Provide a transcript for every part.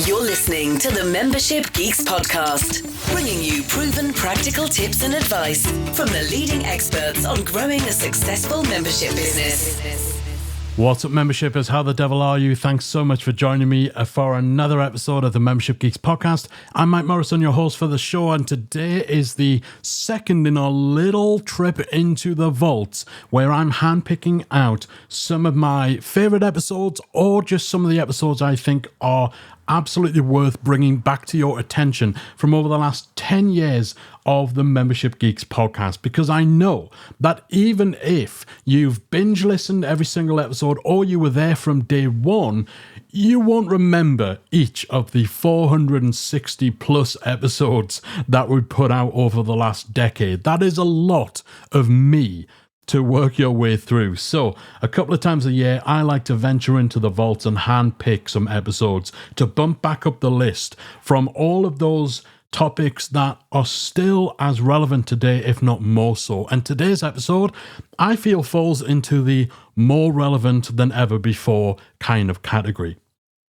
You're listening to the Membership Geeks podcast, bringing you proven practical tips and advice from the leading experts on growing a successful membership business. What's up, membershipers? How the devil are you? Thanks so much for joining me for another episode of the Membership Geeks podcast. I'm Mike Morrison, your host for the show, and today is the second in a little trip into the vaults where I'm handpicking out some of my favorite episodes or just some of the episodes I think are absolutely worth bringing back to your attention from over the last 10 years of the Membership Geeks podcast, because I know that even if you've binge listened every single episode or you were there from day one, you won't remember each of the 460 plus episodes that we put out over the last decade. That is a lot of me to work your way through. So a couple of times a year, I like to venture into the vaults and handpick some episodes to bump back up the list from all of those topics that are still as relevant today, if not more so. And today's episode, I feel, falls into the more relevant than ever before kind of category,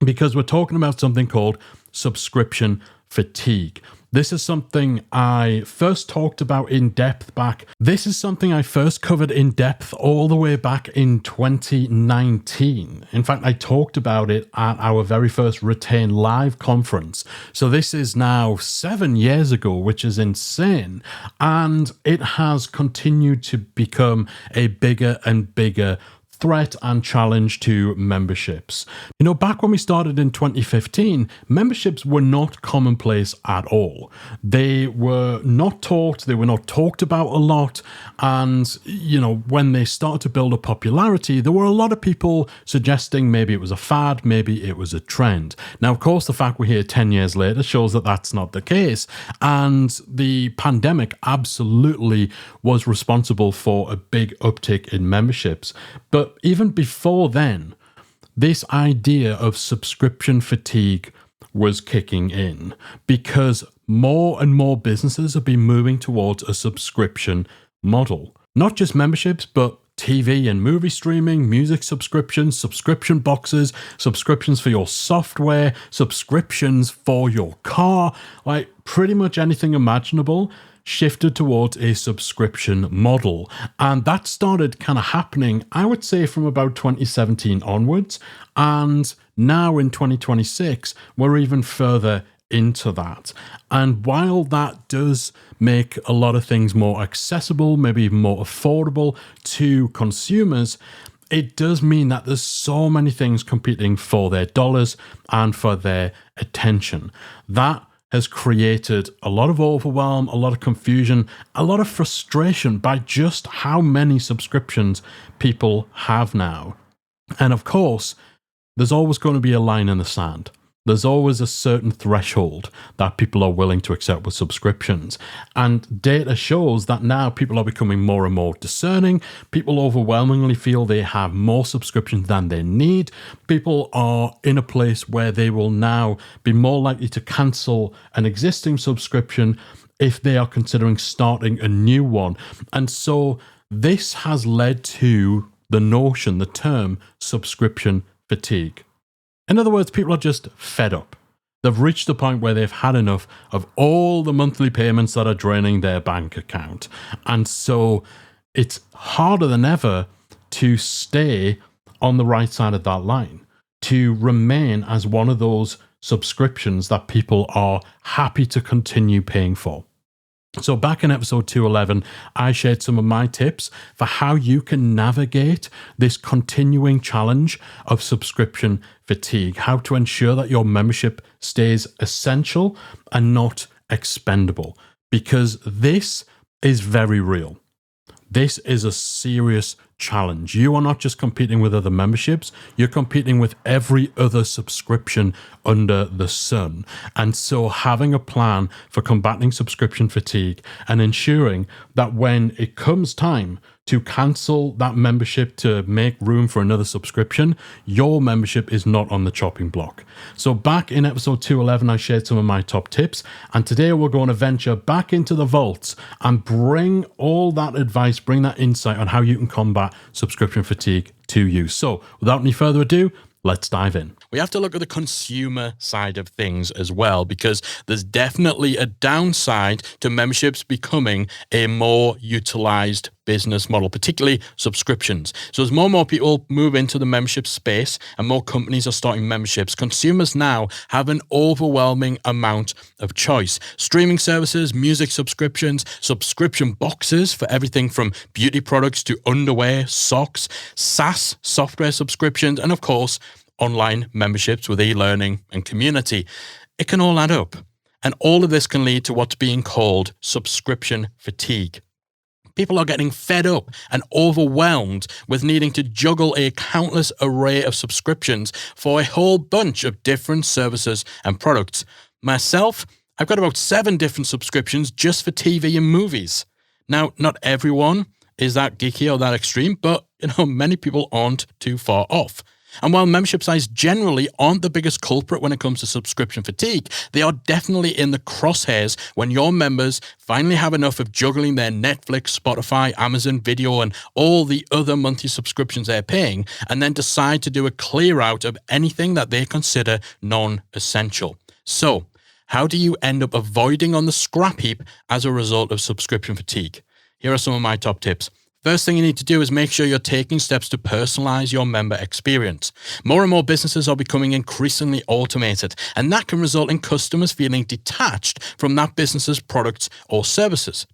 because we're talking about something called subscription fatigue. This is something I first talked about in depth back. This is something I first covered in depth all the way back in 2019. In fact, I talked about it at our very first Retain Live conference. So this is now 7 years ago, which is insane. And it has continued to become a bigger and bigger threat and challenge to memberships. You know, back when we started in 2015, memberships were not commonplace at all. They were not taught, they were not talked about a lot. And, you know, when they started to build a popularity, there were a lot of people suggesting maybe it was a fad, maybe it was a trend. Now, of course, the fact we're here 10 years later shows that that's not the case. And the pandemic absolutely was responsible for a big uptick in memberships. But even before then, this idea of subscription fatigue was kicking in, because more and more businesses have been moving towards a subscription model. Not just memberships, but TV and movie streaming, music subscriptions, subscription boxes, subscriptions for your software, subscriptions for your car, like pretty much anything imaginable shifted towards a subscription model. And that started kind of happening, I would say, from about 2017 onwards. And now in 2026, we're even further into that. And while that does make a lot of things more accessible, maybe even more affordable to consumers, it does mean that there's so many things competing for their dollars and for their attention. That has created a lot of overwhelm, a lot of confusion, a lot of frustration by just how many subscriptions people have now. And of course, there's always going to be a line in the sand. There's always a certain threshold that people are willing to accept with subscriptions. And data shows that now people are becoming more and more discerning. People overwhelmingly feel they have more subscriptions than they need. People are in a place where they will now be more likely to cancel an existing subscription if they are considering starting a new one. And so this has led to the notion, the term subscription fatigue. In other words, people are just fed up. They've reached the point where they've had enough of all the monthly payments that are draining their bank account. And so it's harder than ever to stay on the right side of that line, to remain as one of those subscriptions that people are happy to continue paying for. So back in episode 211, I shared some of my tips for how you can navigate this continuing challenge of subscription fatigue, how to ensure that your membership stays essential and not expendable, because this is very real. This is a serious challenge. You are not just competing with other memberships, you're competing with every other subscription under the sun. And so having a plan for combating subscription fatigue and ensuring that when it comes time to cancel that membership to make room for another subscription, your membership is not on the chopping block. So back in episode 211, I shared some of my top tips, and today we're going to venture back into the vaults and bring all that advice, bring that insight on how you can combat subscription fatigue to you. So without any further ado, let's dive in. we have to look at the consumer side of things as well, because there's definitely a downside to memberships becoming a more utilized business model, particularly subscriptions. So as more and more people move into the membership space and more companies are starting memberships, consumers now have an overwhelming amount of choice. Streaming services, music subscriptions, subscription boxes for everything from beauty products to underwear, socks, SaaS software subscriptions, and of course, online memberships with e-learning and community. It can all add up. And all of this can lead to what's being called subscription fatigue. People are getting fed up and overwhelmed with needing to juggle a countless array of subscriptions for a whole bunch of different services and products. Myself, I've got about 7 different subscriptions just for TV and movies. Now, not everyone is that geeky or that extreme, but many people aren't too far off. And while membership size generally aren't the biggest culprit when it comes to subscription fatigue, they are definitely in the crosshairs when your members finally have enough of juggling their Netflix, Spotify, Amazon Video, and all the other monthly subscriptions they're paying, and then decide to do a clear out of anything that they consider non-essential. So, how do you end up avoiding on the scrap heap as a result of subscription fatigue? Here are some of my top tips. First thing you need to do is make sure you're taking steps to personalize your member experience. More and more businesses are becoming increasingly automated, and that can result in customers feeling detached from that business's products or services.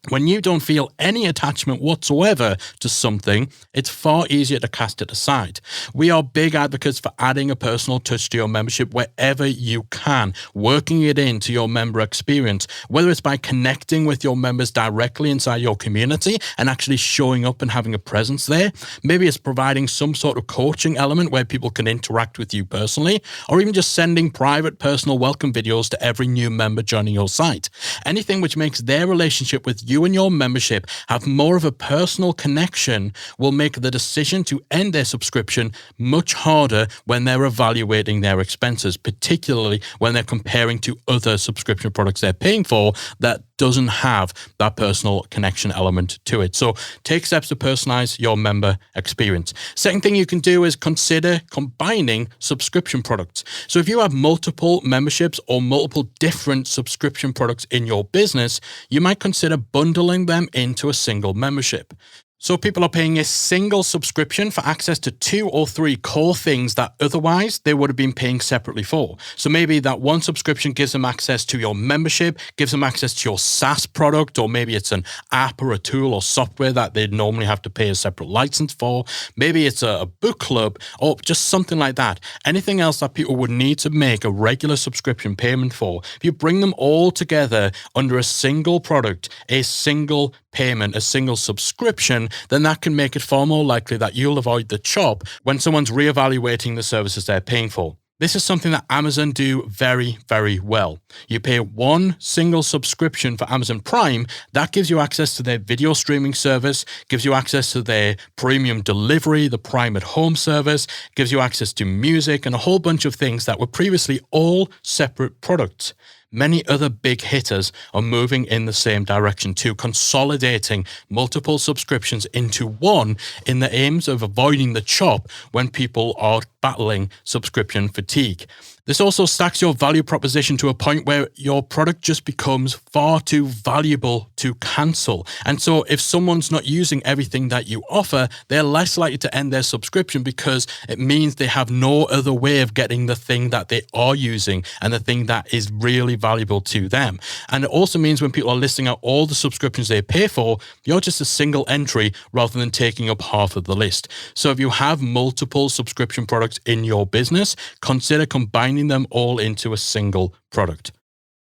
When you don't feel any attachment whatsoever to something, it's far easier to cast it aside. We are big advocates for adding a personal touch to your membership wherever you can, working it into your member experience, whether it's by connecting with your members directly inside your community and actually showing up and having a presence there. Maybe it's providing some sort of coaching element where people can interact with you personally, or even just sending private personal welcome videos to every new member joining your site. Anything which makes their relationship with you and your membership have more of a personal connection will make the decision to end their subscription much harder when they're evaluating their expenses, particularly when they're comparing to other subscription products they're paying for that doesn't have that personal connection element to it. So take steps to personalize your member experience. Second thing you can do is consider combining subscription products. So if you have multiple memberships or multiple different subscription products in your business, you might consider bundling them into a single membership. So people are paying a single subscription for access to 2 or 3 core things that otherwise they would have been paying separately for. So maybe that one subscription gives them access to your membership, gives them access to your SaaS product, or maybe it's an app or a tool or software that they'd normally have to pay a separate license for. Maybe it's a book club or just something like that. Anything else that people would need to make a regular subscription payment for. If you bring them all together under a single product, a single payment, a single subscription, then that can make it far more likely that you'll avoid the chop when someone's reevaluating the services they're paying for. This is something that Amazon do very, very well. You pay one single subscription for Amazon Prime, that gives you access to their video streaming service, gives you access to their premium delivery, the Prime at Home service, gives you access to music and a whole bunch of things that were previously all separate products. Many other big hitters are moving in the same direction too, consolidating multiple subscriptions into one in the aims of avoiding the chop when people are battling subscription fatigue. This also stacks your value proposition to a point where your product just becomes far too valuable to cancel. And so if someone's not using everything that you offer, they're less likely to end their subscription because it means they have no other way of getting the thing that they are using and the thing that is really valuable to them. And it also means when people are listing out all the subscriptions they pay for, you're just a single entry rather than taking up half of the list. So if you have multiple subscription products in your business, consider combining them all into a single product.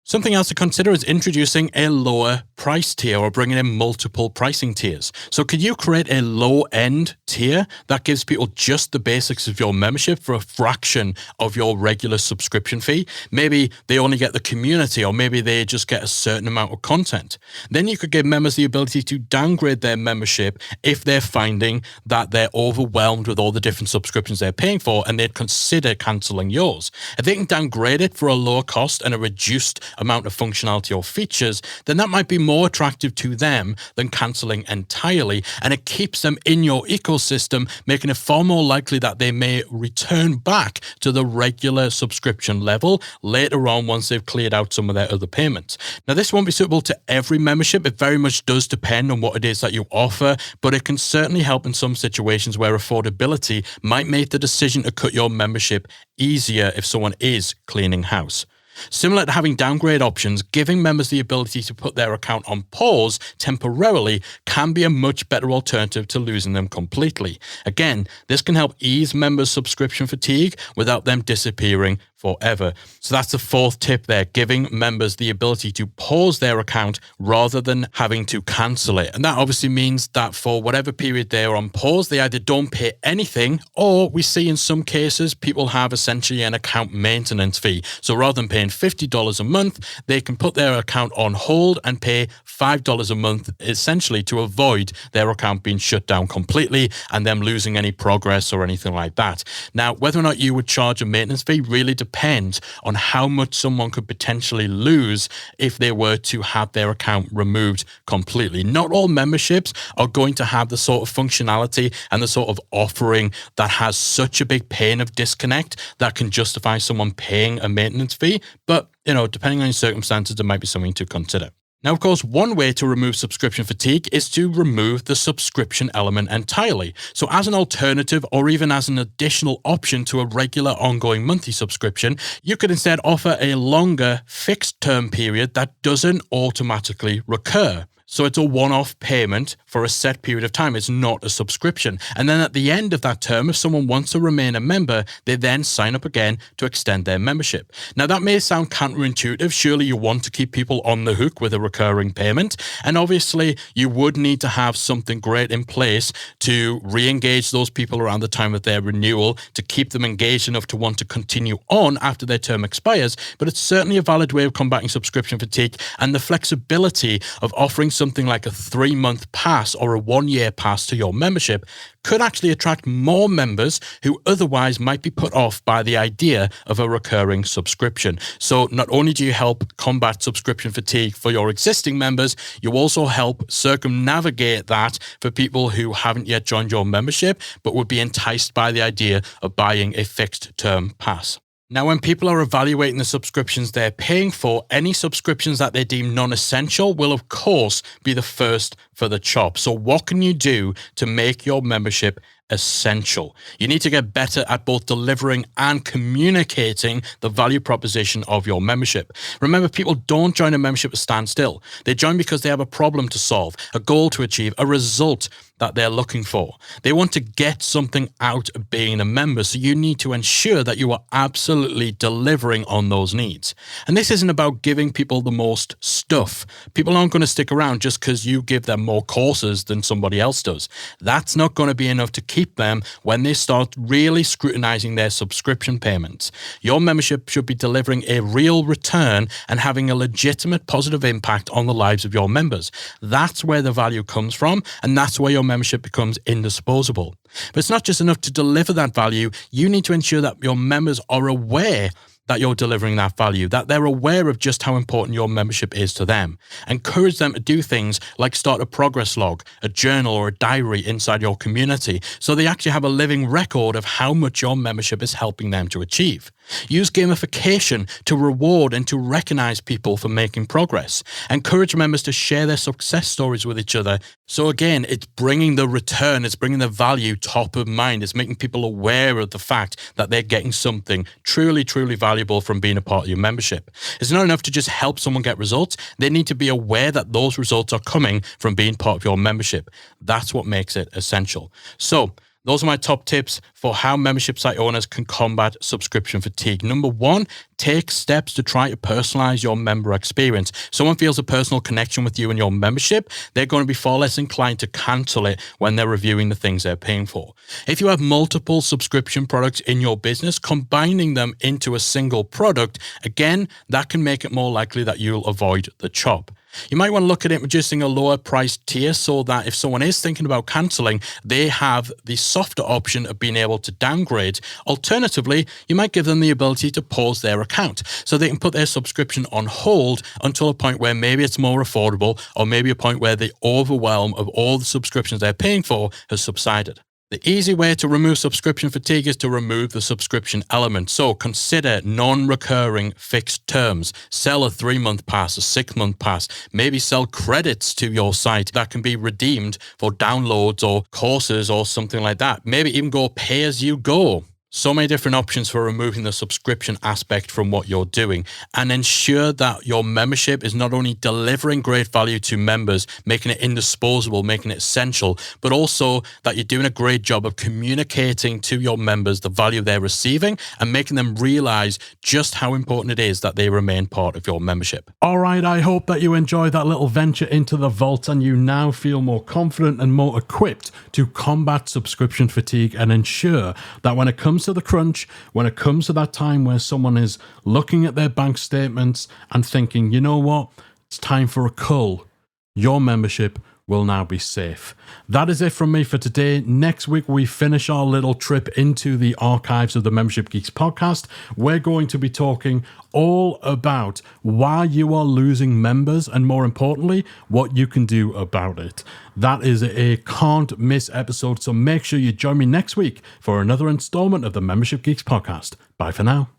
Something else to consider is introducing a lower price tier or bringing in multiple pricing tiers. So could you create a low-end tier that gives people just the basics of your membership for a fraction of your regular subscription fee? Maybe they only get the community, or maybe they just get a certain amount of content. Then you could give members the ability to downgrade their membership if they're finding that they're overwhelmed with all the different subscriptions they're paying for and they'd consider canceling yours. If they can downgrade it for a lower cost and a reduced amount of functionality or features, then that might be more attractive to them than cancelling entirely. And it keeps them in your ecosystem, making it far more likely that they may return back to the regular subscription level later on once they've cleared out some of their other payments. Now, this won't be suitable to every membership. It very much does depend on what it is that you offer, but it can certainly help in some situations where affordability might make the decision to cut your membership easier if someone is cleaning house. Similar to having downgrade options, giving members the ability to put their account on pause temporarily can be a much better alternative to losing them completely. Again, this can help ease members' subscription fatigue without them disappearing forever. So that's the fourth tip there, giving members the ability to pause their account rather than having to cancel it. And that obviously means that for whatever period they're on pause, they either don't pay anything, or we see in some cases people have essentially an account maintenance fee. So rather than paying $50 a month, they can put their account on hold and pay $5 a month, essentially to avoid their account being shut down completely and them losing any progress or anything like that. Now, whether or not you would charge a maintenance fee really depends on how much someone could potentially lose if they were to have their account removed completely. Not all memberships are going to have the sort of functionality and the sort of offering that has such a big pain of disconnect that can justify someone paying a maintenance fee. But, depending on your circumstances, there might be something to consider. Now, of course, one way to remove subscription fatigue is to remove the subscription element entirely. So as an alternative or even as an additional option to a regular ongoing monthly subscription, you could instead offer a longer fixed term period that doesn't automatically recur. So it's a one-off payment for a set period of time. It's not a subscription. And then at the end of that term, if someone wants to remain a member, they then sign up again to extend their membership. Now, that may sound counterintuitive. Surely you want to keep people on the hook with a recurring payment. And obviously, you would need to have something great in place to re-engage those people around the time of their renewal, to keep them engaged enough to want to continue on after their term expires. But it's certainly a valid way of combating subscription fatigue, and the flexibility of offering something like a 3-month pass or a 1-year pass to your membership could actually attract more members who otherwise might be put off by the idea of a recurring subscription. So not only do you help combat subscription fatigue for your existing members, you also help circumnavigate that for people who haven't yet joined your membership but would be enticed by the idea of buying a fixed term pass. Now, when people are evaluating the subscriptions they're paying for, any subscriptions that they deem non-essential will, of course, be the first for the chop. So what can you do to make your membership essential? You need to get better at both delivering and communicating the value proposition of your membership. Remember, people don't join a membership to stand still. They join because they have a problem to solve, a goal to achieve, a result that they're looking for. They want to get something out of being a member, so you need to ensure that you are absolutely delivering on those needs. And this isn't about giving people the most stuff. People aren't going to stick around just because you give them more courses than somebody else does. That's not going to be enough to keep them when they start really scrutinizing their subscription payments. Your membership should be delivering a real return and having a legitimate positive impact on the lives of your members. That's where the value comes from, and that's where your membership becomes indisposable. But it's not just enough to deliver that value. You need to ensure that your members are aware that you're delivering that value, that they're aware of just how important your membership is to them. Encourage them to do things like start a progress log, a journal, or a diary inside your community, so they actually have a living record of how much your membership is helping them to achieve. Use gamification to reward and to recognize people for making progress. Encourage members to share their success stories with each other. So again, it's bringing the return, it's bringing the value top of mind. It's making people aware of the fact that they're getting something truly, truly valuable from being a part of your membership. It's not enough to just help someone get results. They need to be aware that those results are coming from being part of your membership. That's what makes it essential. So, those are my top tips for how membership site owners can combat subscription fatigue. Number 1, take steps to try to personalize your member experience. Someone feels a personal connection with you and your membership, they're going to be far less inclined to cancel it when they're reviewing the things they're paying for. If you have multiple subscription products in your business, combining them into a single product, again, that can make it more likely that you'll avoid the chop. You might want to look at introducing a lower price tier so that if someone is thinking about cancelling, they have the softer option of being able to downgrade. Alternatively, you might give them the ability to pause their account so they can put their subscription on hold until a point where maybe it's more affordable, or maybe a point where the overwhelm of all the subscriptions they're paying for has subsided. The easy way to remove subscription fatigue is to remove the subscription element. So consider non-recurring fixed terms. Sell a 3-month pass, a 6-month pass. Maybe sell credits to your site that can be redeemed for downloads or courses or something like that. Maybe even go pay as you go. So many different options for removing the subscription aspect from what you're doing, and ensure that your membership is not only delivering great value to members, making it indisposable, making it essential, but also that you're doing a great job of communicating to your members the value they're receiving and making them realize just how important it is that they remain part of your membership. All right, I hope that you enjoyed that little venture into the vault and you now feel more confident and more equipped to combat subscription fatigue and ensure that when it comes to the crunch, when it comes to that time where someone is looking at their bank statements and thinking, you know what, it's time for a cull, your membership will now be safe. That is it from me for today. Next week, we finish our little trip into the archives of the Membership Geeks podcast. We're going to be talking all about why you are losing members and, more importantly, what you can do about it. That is a can't miss episode, so make sure you join me next week for another installment of the Membership Geeks podcast. Bye for now.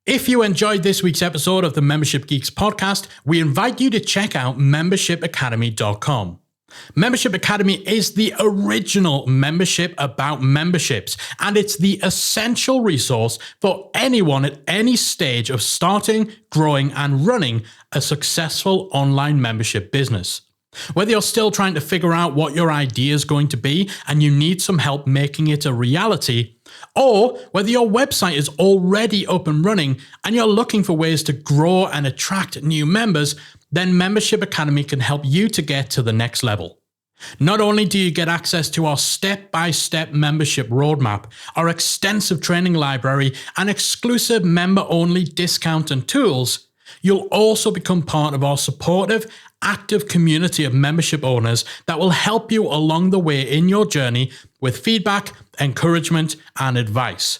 If you enjoyed this week's episode of the Membership Geeks podcast, we invite you to check out membershipacademy.com. Membership Academy is the original membership about memberships, and it's the essential resource for anyone at any stage of starting, growing, and running a successful online membership business. Whether you're still trying to figure out what your idea is going to be and you need some help making it a reality, or whether your website is already up and running and you're looking for ways to grow and attract new members, then Membership Academy can help you to get to the next level. Not only do you get access to our step-by-step membership roadmap, our extensive training library, and exclusive member-only discount and tools, you'll also become part of our supportive, active community of membership owners that will help you along the way in your journey with feedback, encouragement, and advice.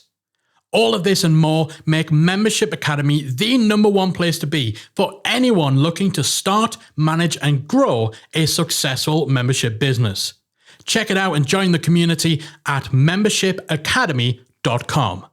All of this and more make Membership Academy the #1 place to be for anyone looking to start, manage, and grow a successful membership business. Check it out and join the community at membershipacademy.com.